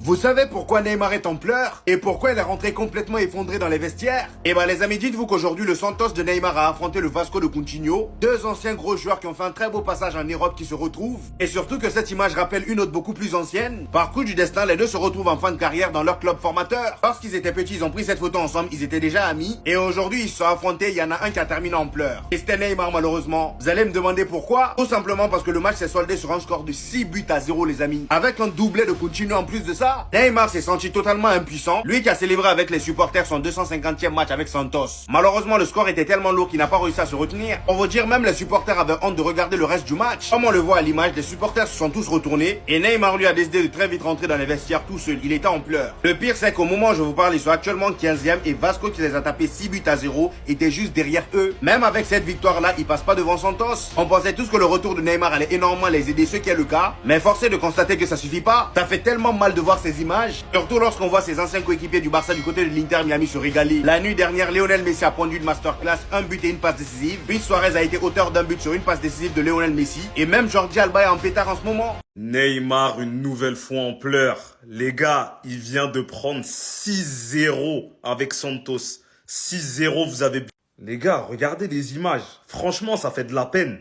Vous savez pourquoi Neymar est en pleurs? Et pourquoi il est rentré complètement effondré dans les vestiaires? Eh ben les amis, dites-vous qu'aujourd'hui le Santos de Neymar a affronté le Vasco de Coutinho, deux anciens gros joueurs qui ont fait un très beau passage en Europe qui se retrouvent. Et surtout que cette image rappelle une autre beaucoup plus ancienne. Par coup du destin, les deux se retrouvent en fin de carrière dans leur club formateur. Lorsqu'ils étaient petits, ils ont pris cette photo ensemble, ils étaient déjà amis. Et aujourd'hui, ils se sont affrontés, il y en a un qui a terminé en pleurs. Et c'était Neymar malheureusement. Vous allez me demander pourquoi? Tout simplement parce que le match s'est soldé sur un score de 6 buts à 0 les amis. Avec un doublé de Coutinho en plus de ça, Neymar s'est senti totalement impuissant. Lui qui a célébré avec les supporters son 250e match avec Santos. Malheureusement, le score était tellement lourd qu'il n'a pas réussi à se retenir. On va dire même les supporters avaient honte de regarder le reste du match. Comme on le voit à l'image, les supporters se sont tous retournés et Neymar lui a décidé de très vite rentrer dans les vestiaires tout seul. Il était en pleurs. Le pire c'est qu'au moment où je vous parle, ils sont actuellement 15e et Vasco qui les a tapés 6 buts à 0 était juste derrière eux. Même avec cette victoire là, ils passent pas devant Santos. On pensait tous que le retour de Neymar allait énormément les aider, ce qui est le cas. Mais force est de constater que ça suffit pas. Ça fait tellement mal de voir ces images. Surtout lorsqu'on voit ses anciens coéquipiers du Barça du côté de l'Inter Miami se régaler. La nuit dernière, Lionel Messi a pondu une masterclass, un but et une passe décisive. Luis Suarez a été auteur d'un but sur une passe décisive de Lionel Messi. Et même Jordi Alba est en pétard en ce moment. Neymar une nouvelle fois en pleurs. Les gars, il vient de prendre 6-0 avec Santos. 6-0, vous avez... Les gars, regardez les images. Franchement, ça fait de la peine.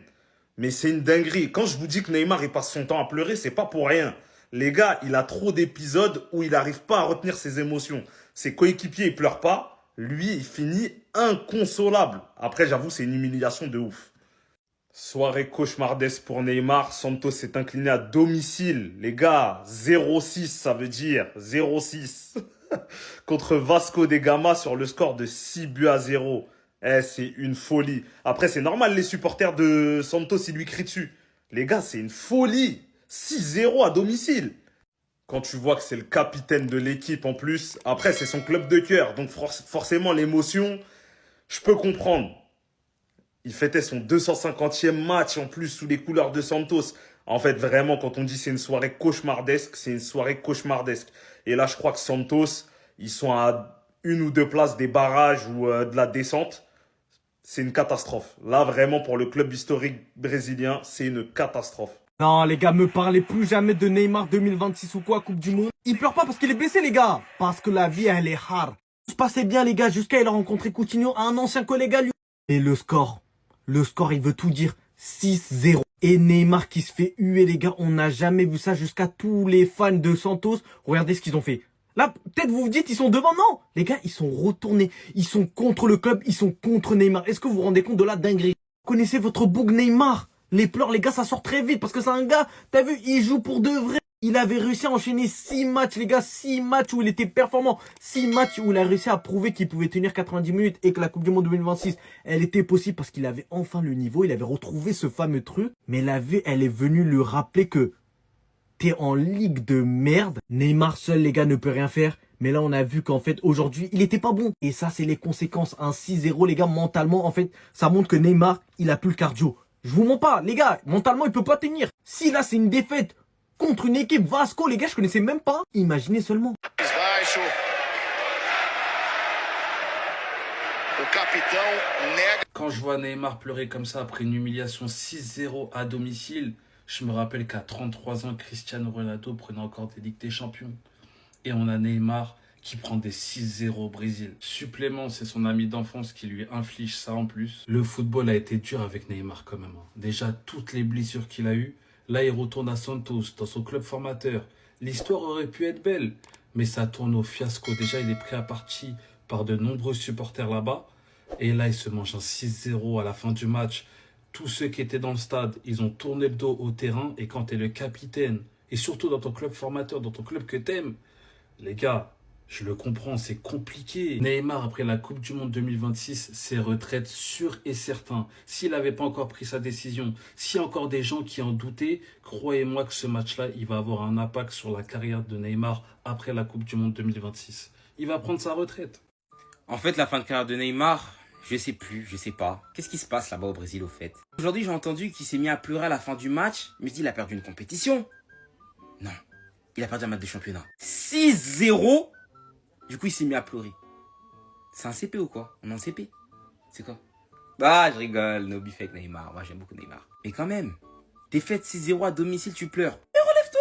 Mais c'est une dinguerie. Quand je vous dis que Neymar, il passe son temps à pleurer, c'est pas pour rien. Les gars, il a trop d'épisodes où il n'arrive pas à retenir ses émotions. Ses coéquipiers, ils pleurent pas. Lui, il finit inconsolable. Après, j'avoue, c'est une humiliation de ouf. Soirée cauchemardesque pour Neymar. Santos s'est incliné à domicile. Les gars, 0-6, ça veut dire 0-6. Contre Vasco da Gama sur le score de 6 buts à 0. Eh, c'est une folie. Après, c'est normal, les supporters de Santos, ils lui crient dessus. Les gars, c'est une folie. 6-0 à domicile. Quand tu vois que c'est le capitaine de l'équipe en plus, après, c'est son club de cœur. Donc, forcément, l'émotion, je peux comprendre. Il fêtait son 250e match en plus sous les couleurs de Santos. En fait, vraiment, quand on dit c'est une soirée cauchemardesque, c'est une soirée cauchemardesque. Et là, je crois que Santos, ils sont à 1 ou 2 places des barrages ou de la descente. C'est une catastrophe. Là, vraiment, pour le club historique brésilien, c'est une catastrophe. Non, les gars, me parlez plus jamais de Neymar 2026 ou quoi, Coupe du Monde. Il pleure pas parce qu'il est blessé, les gars. Parce que la vie, elle est hard. Tout se passait bien, les gars, jusqu'à il a rencontré Coutinho, un ancien collègue à lui. Et le score, il veut tout dire. 6-0. Et Neymar qui se fait huer, les gars. On n'a jamais vu ça jusqu'à tous les fans de Santos. Regardez ce qu'ils ont fait. Là, peut-être vous vous dites, ils sont devant. Non, les gars, ils sont retournés. Ils sont contre le club, ils sont contre Neymar. Est-ce que vous vous rendez compte de la dinguerie? Vous connaissez votre boug Neymar? Les pleurs, les gars, ça sort très vite parce que c'est un gars, t'as vu, il joue pour de vrai. Il avait réussi à enchaîner 6 matchs, les gars, 6 matchs où il était performant. 6 matchs où il a réussi à prouver qu'il pouvait tenir 90 minutes et que la Coupe du Monde 2026, elle était possible parce qu'il avait enfin le niveau, il avait retrouvé ce fameux truc. Mais la vie, elle est venue lui rappeler que t'es en ligue de merde. Neymar seul, les gars, ne peut rien faire. Mais là, on a vu qu'en fait, aujourd'hui, il était pas bon. Et ça, c'est les conséquences. Un 6-0, les gars, mentalement, en fait, ça montre que Neymar, il a plus le cardio. Je vous mens pas, les gars, mentalement, il peut pas tenir. Si là, c'est une défaite contre une équipe Vasco, les gars, je connaissais même pas. Imaginez seulement. Quand je vois Neymar pleurer comme ça après une humiliation 6-0 à domicile, je me rappelle qu'à 33 ans, Cristiano Ronaldo prenait encore des Ligues des Champions. Et on a Neymar qui prend des 6-0 au Brésil. Supplément, c'est son ami d'enfance qui lui inflige ça en plus. Le football a été dur avec Neymar quand même. Déjà, toutes les blessures qu'il a eues. Là, il retourne à Santos, dans son club formateur. L'histoire aurait pu être belle, mais ça tourne au fiasco. Déjà, il est pris à partie par de nombreux supporters là-bas. Et là, il se mange un 6-0 à la fin du match. Tous ceux qui étaient dans le stade, ils ont tourné le dos au terrain. Et quand tu es le capitaine, et surtout dans ton club formateur, dans ton club que t'aimes, les gars, je le comprends, c'est compliqué. Neymar, après la Coupe du Monde 2026, c'est retraite sûr et certain. S'il n'avait pas encore pris sa décision, s'il y a encore des gens qui en doutaient, croyez-moi que ce match-là, il va avoir un impact sur la carrière de Neymar après la Coupe du Monde 2026. Il va prendre sa retraite. En fait, la fin de carrière de Neymar, je sais plus, je sais pas. Qu'est-ce qui se passe là-bas au Brésil au fait? Aujourd'hui, j'ai entendu qu'il s'est mis à pleurer à la fin du match, mais je dis il a perdu une compétition. Non, il a perdu un match de championnat. 6-0. Du coup, il s'est mis à pleurer. C'est un CP ou quoi? On est en CP? C'est quoi? Bah, je rigole, no beef avec Neymar. Moi, j'aime beaucoup Neymar. Mais quand même, défaite 6-0 à domicile, tu pleures. Mais relève-toi!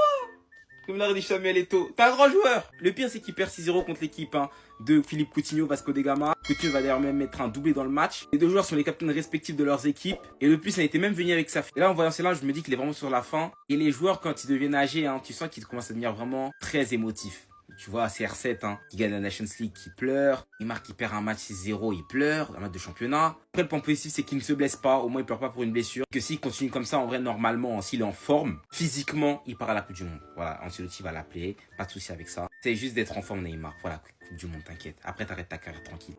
Comme l'a dit Samuel Eto'o. T'es un grand joueur. Le pire, c'est qu'il perd 6-0 contre l'équipe de Philippe Coutinho, Vasco da Gama. Coutinho va d'ailleurs même mettre un doublé dans le match. Les deux joueurs sont les capitaines respectifs de leurs équipes. Et le plus, ça a été même venu avec sa fille. Et là, en voyant cela, je me dis qu'il est vraiment sur la fin. Et les joueurs, quand ils deviennent âgés, tu sens qu'ils commencent à devenir vraiment très émotifs. Tu vois, CR7 qui gagne la Nations League, qui pleure. Neymar qui perd un match 6-0, il pleure. Un match de championnat. Après, le point positif, c'est qu'il ne se blesse pas. Au moins, il pleure pas pour une blessure. Que s'il continue comme ça, en vrai, normalement, s'il est en forme, physiquement, il part à la Coupe du Monde. Voilà, Ancelotti va l'appeler. Pas de souci avec ça. C'est juste d'être en forme, Neymar. Voilà, Coupe du Monde, t'inquiète. Après, t'arrêtes ta carrière tranquille.